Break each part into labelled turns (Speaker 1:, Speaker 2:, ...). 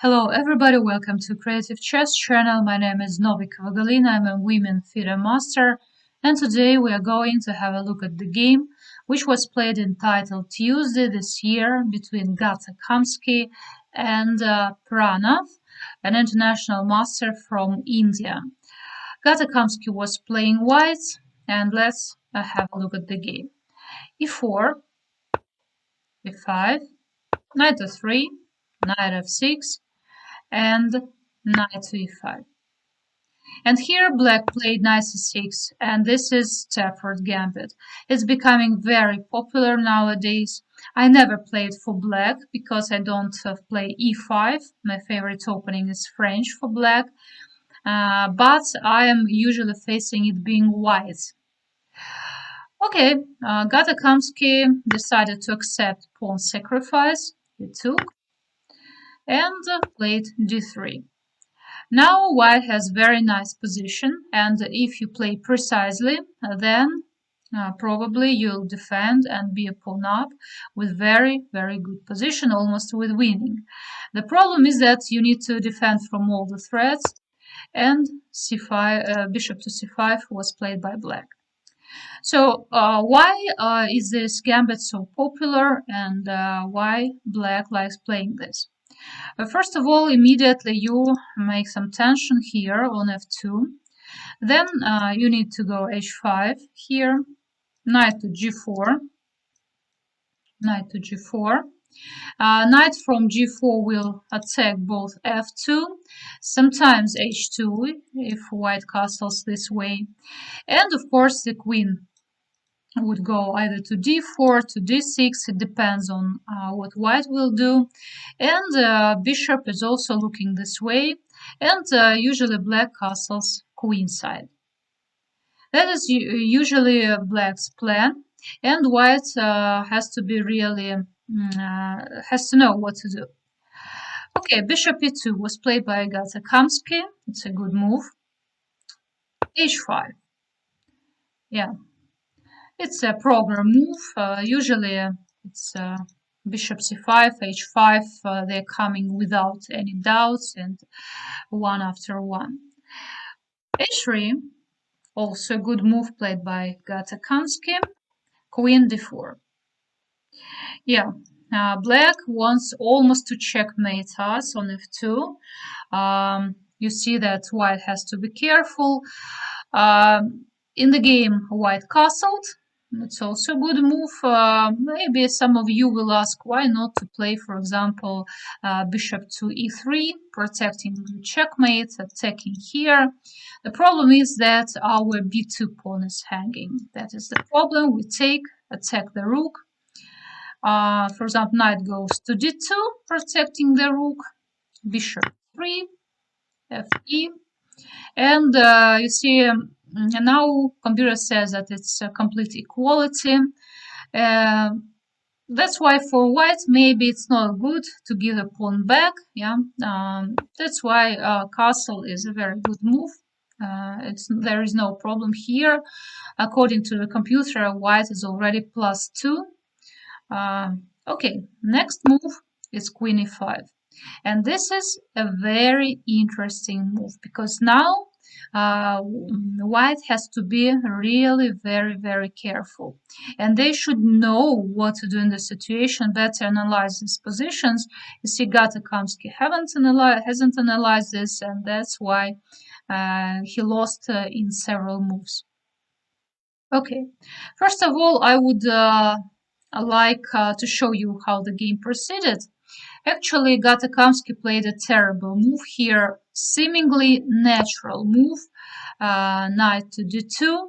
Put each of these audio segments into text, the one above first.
Speaker 1: Hello everybody, welcome to Creative Chess channel. My name is Novikova Galina, I'm a women FIDE master, and today we are going to have a look at the game which was played in title Tuesday this year between Gata Kamsky and Pranav, an international master from India. Gata Kamsky was playing white, and let's have a look at the game. e4, e5, knight e3, knight f6, and knight to e5. And here black played knight c6, and this is Stafford Gambit. It's becoming very popular nowadays. I never played for black because I don't play e5. My favorite opening is French for black, but I am usually facing it being white. Okay, Gata Kamsky decided to accept pawn sacrifice. He took and played d3. Now white has very nice position, and if you play precisely, then probably you'll defend and be a pawn up with very good position, almost with winning. The problem is that you need to defend from all the threats, and c5, bishop to c5 was played by black. So why is this gambit so popular, and why black likes playing this? First of all, immediately you make some tension here on f2. Then you need to go h5 here, knight to g4, knight to g4. Knight from g4 will attack both f2, sometimes h2 if white castles this way, and of course the queen would go either to d4, to d6, it depends on what white will do, and bishop is also looking this way, and usually black castles queenside. That is usually black's plan, and white has to be really, has to know what to do. Okay, bishop e2 was played by Gata Kamsky, it's a good move. h5, yeah. It's a program move. Usually it's bishop c5, h5. They're coming without any doubts and one after one. h3, also a good move played by Gata Kamsky. Queen d4. Yeah, black wants almost to checkmate us on f2. You see that white has to be careful. In the game, white castled. It's also a good move. Maybe some of you will ask why not to play, for example, bishop to e3, protecting the checkmate, attacking here. The problem is that our b2 pawn is hanging. That is the problem. We take, attack the rook. For example, knight goes to d2, protecting the rook. Bishop 3, fe. And you see, now computer says that it's a complete equality. That's why for white maybe it's not good to give a pawn back. Yeah, that's why castle is a very good move. There is no problem here. According to the computer, white is already +2. Okay, next move is queen e5. And this is a very interesting move because now white has to be really very careful, and they should know what to do in the situation, better analyze these positions. You see, Gata Kamsky hasn't analyzed this, and that's why he lost in several moves. Okay, first of all, I would like to show you how the game proceeded. Actually, Gata Kamsky played a terrible move here, seemingly natural move, knight to d2.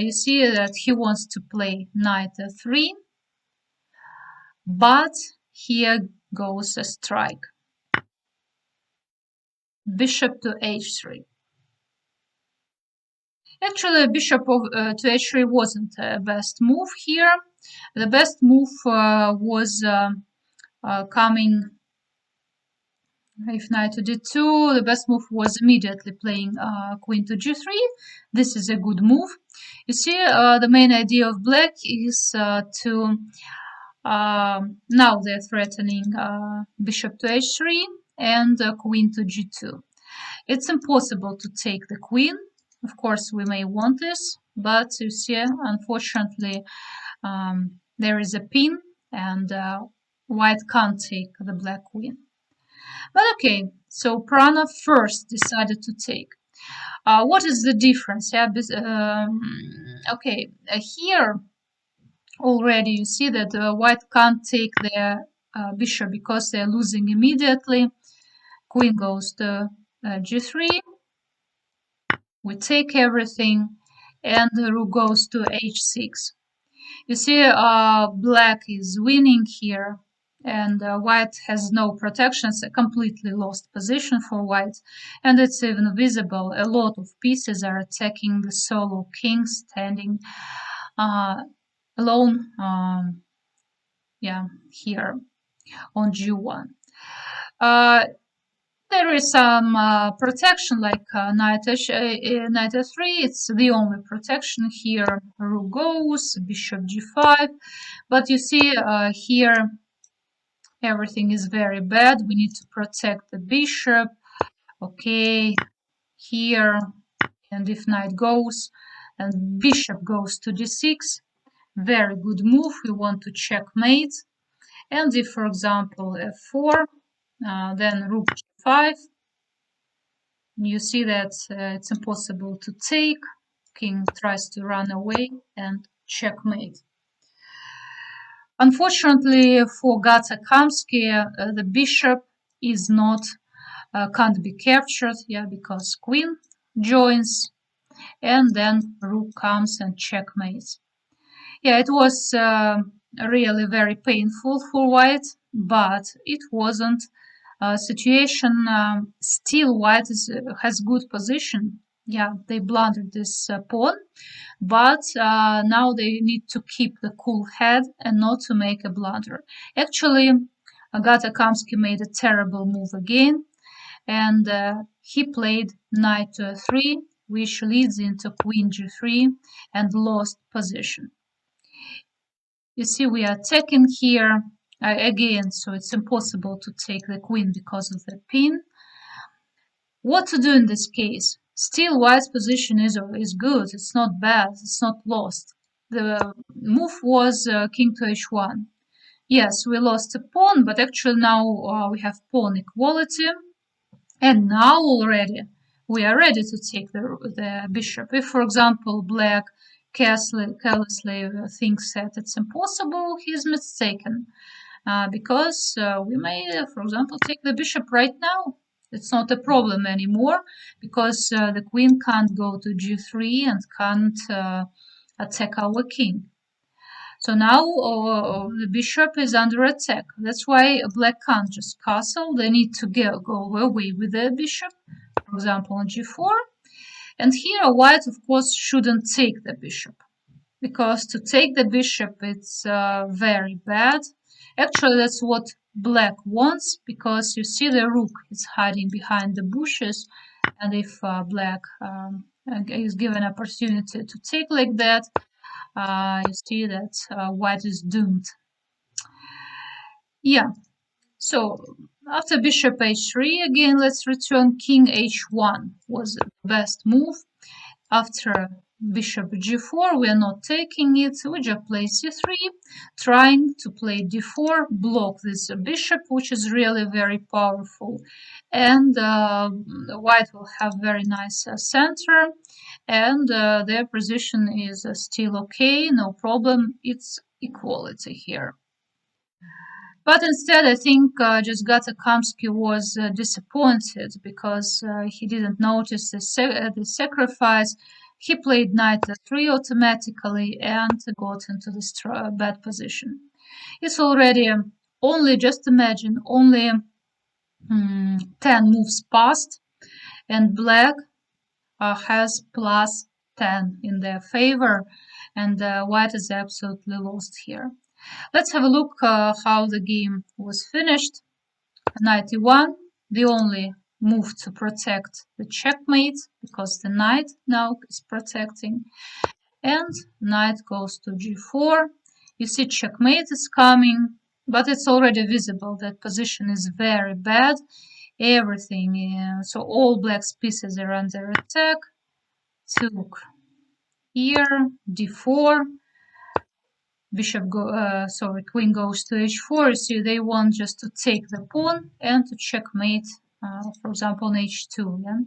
Speaker 1: You see that he wants to play knight f3, but here goes a strike. Bishop to h3. Actually, bishop to h3 wasn't the best move here. The best move was coming if knight to d2. The best move was immediately playing queen to g3. This is a good move. You see, the main idea of black is to now they're threatening bishop to h3, and queen to g2. It's impossible to take the queen. Of course, we may want this, but you see, unfortunately, there is a pin, and white can't take the black queen. But okay, so Prana first decided to take. What is the difference? Yeah, okay, here already you see that white can't take their bishop because they're losing immediately. Queen goes to g3. We take everything, and the rook goes to h6. You see, black is winning here, and white has no protection. It's a completely lost position for white, and it's even visible. A lot of pieces are attacking the solo king standing alone. Yeah, here on g1. There is some protection like knight f3. It's the only protection here. Rook goes, bishop g5. But you see here everything is very bad. We need to protect the bishop. Okay, here, and if knight goes and bishop goes to d6, very good move. We want to checkmate. And if, for example, f4, then rook g5, you see that it's impossible to take. King tries to run away and checkmate. Unfortunately for Gata Kamsky, the bishop is not can't be captured, yeah, because queen joins, and then rook comes and checkmates. Yeah, it was really very painful for white, but it wasn't a situation. Still, white has good position. Yeah, they blundered this pawn, but now they need to keep the cool head and not to make a blunder. Actually, Agata Kamsky made a terrible move again, and he played knight to a3, which leads into queen g3 and lost position. You see, we are attacking here again, so it's impossible to take the queen because of the pin. What to do in this case? Still, white's position is good. It's not bad. It's not lost. The move was king to h1. Yes, we lost a pawn, but actually now we have pawn equality. And now already we are ready to take the bishop. If, for example, black carelessly thinks that it's impossible, he is mistaken. Because we may, for example, take the bishop right now. It's not a problem anymore because the queen can't go to g3 and can't attack our king. So now the bishop is under attack. That's why black can't just castle. They need to go away with the bishop, for example, on g4. And here white, of course, shouldn't take the bishop, because to take the bishop, it's very bad. Actually, that's what black wants, because you see the rook is hiding behind the bushes, and if black is given opportunity to take like that, you see that white is doomed. Yeah, so after bishop h3, again, let's return king h1 was the best move. After bishop g4, we are not taking it, we just play c3, trying to play d4, block this bishop, which is really very powerful. And white will have very nice center, and their position is still okay, no problem, it's equality here. But instead, I think just Gata Kamsky was disappointed because he didn't notice the sacrifice. He played knight f3 automatically and got into this bad position. It's already only, just imagine, only 10 moves passed, and black has plus 10 in their favor, and white is absolutely lost here. Let's have a look how the game was finished. Knight e1, the only move to protect the checkmate, because the knight now is protecting. And knight goes to g4. You see checkmate is coming, but it's already visible that position is very bad. everything. So all black's pieces are under attack. Took here, d4. Queen goes to h4. So they want just to take the pawn and to checkmate, for example, on h2. Yeah?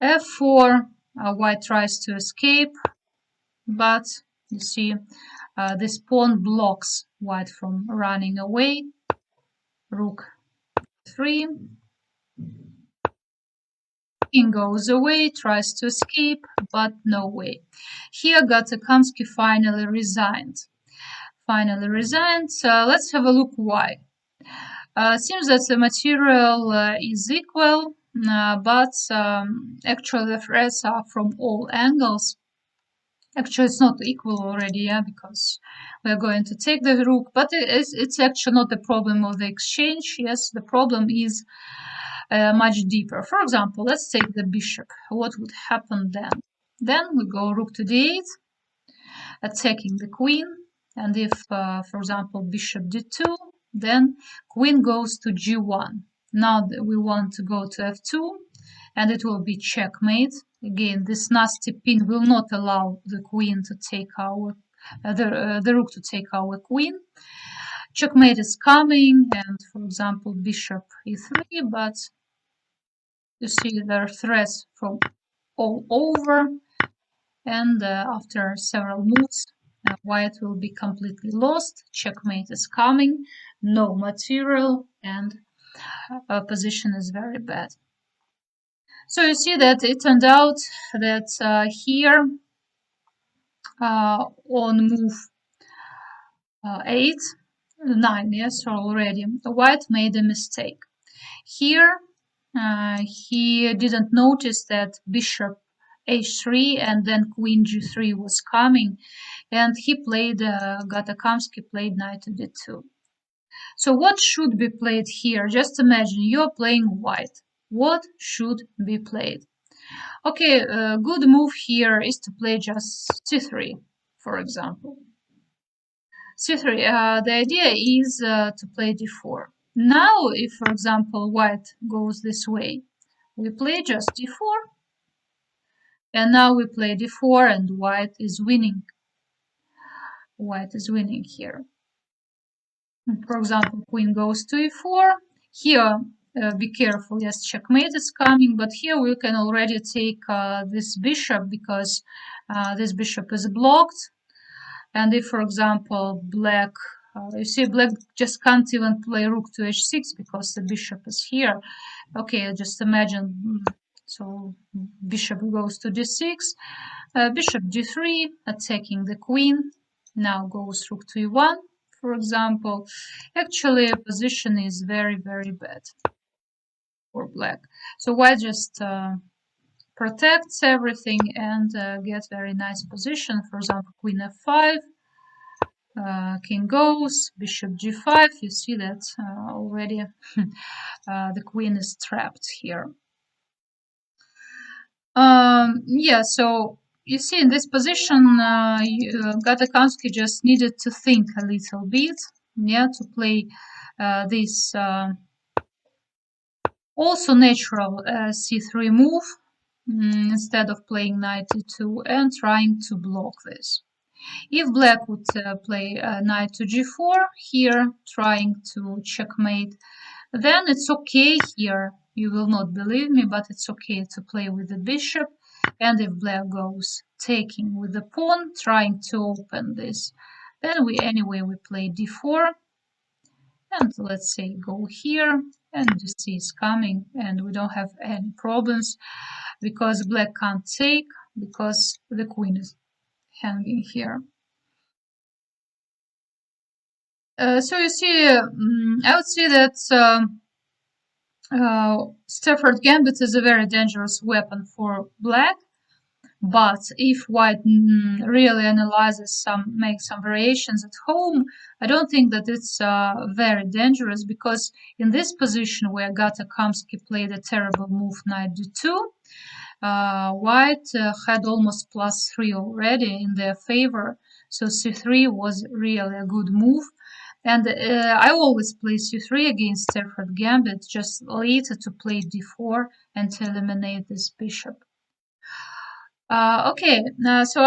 Speaker 1: f4, white tries to escape, but you see this pawn blocks white from running away. Rook 3. King goes away, tries to escape, but no way. Here Gatakamsky finally resigned. Let's have a look why. Seems that the material is equal, but actually the threats are from all angles. Actually, it's not equal already, yeah, because we're going to take the rook, but it's actually not the problem of the exchange. Yes, the problem is much deeper. For example, let's take the bishop. What would happen then? Then we go rook to d8, attacking the queen, and if, for example, bishop d2, then queen goes to g1. Now we want to go to f2, and it will be checkmate. Again, this nasty pin will not allow the queen to take our the rook to take our queen. Checkmate is coming, and for example, bishop e3, but you see there are threats from all over, and after several moves, white will be completely lost. Checkmate is coming, no material, and position is very bad. So you see that it turned out that here on move 8, 9, yes, already, white made a mistake. Here he didn't notice that bishop h3 and then queen g3 was coming, and he played, Gatakamsky played knight to d2. So what should be played here? Just imagine you're playing white. What should be played? Okay, a good move here is to play just c3, for example. c3, the idea is to play d4. Now, if, for example, white goes this way, we play just d4, and now we play d4, and white is winning. White is winning here. For example, queen goes to e4. Here, be careful, yes, checkmate is coming, but here we can already take this bishop because this bishop is blocked. And if, for example, black, you see black just can't even play rook to h6 because the bishop is here. Okay, just imagine, so bishop goes to d6, bishop d3, attacking the queen, now goes rook to e1, for example. Actually, position is very, very bad for black. So white just protects everything and gets very nice position. For example, queen f5, king goes, bishop g5. You see that already the queen is trapped here. Yeah, so you see in this position, Gatakamsky just needed to think a little bit, yeah, to play this also natural c3 move instead of playing knight e2 and trying to block this. If black would play knight to g4 here, trying to checkmate, then it's okay here. You will not believe me, but it's okay to play with the bishop. And if black goes taking with the pawn, trying to open this, then we play d4. And let's say go here, and c is coming, and we don't have any problems because black can't take because the queen is hanging here. So you see, I would say that Stafford Gambit is a very dangerous weapon for black, but if white really analyzes makes some variations at home, I don't think that it's very dangerous, because in this position where Gatakamsky played a terrible move knight d2, white had almost +3 already in their favor, so c3 was really a good move. And I always play c3 against Stafford Gambit, just later to play d4 and to eliminate this bishop. Okay, so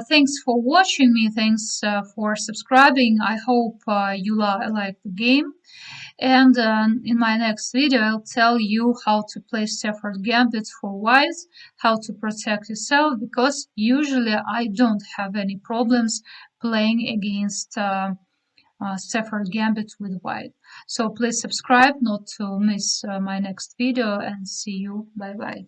Speaker 1: thanks for watching me. Thanks for subscribing. I hope you like the game. And in my next video, I'll tell you how to play Stafford Gambit for whites, how to protect yourself, because usually I don't have any problems playing against Stafford Gambit with white. So please subscribe not to miss my next video, and see you. Bye bye.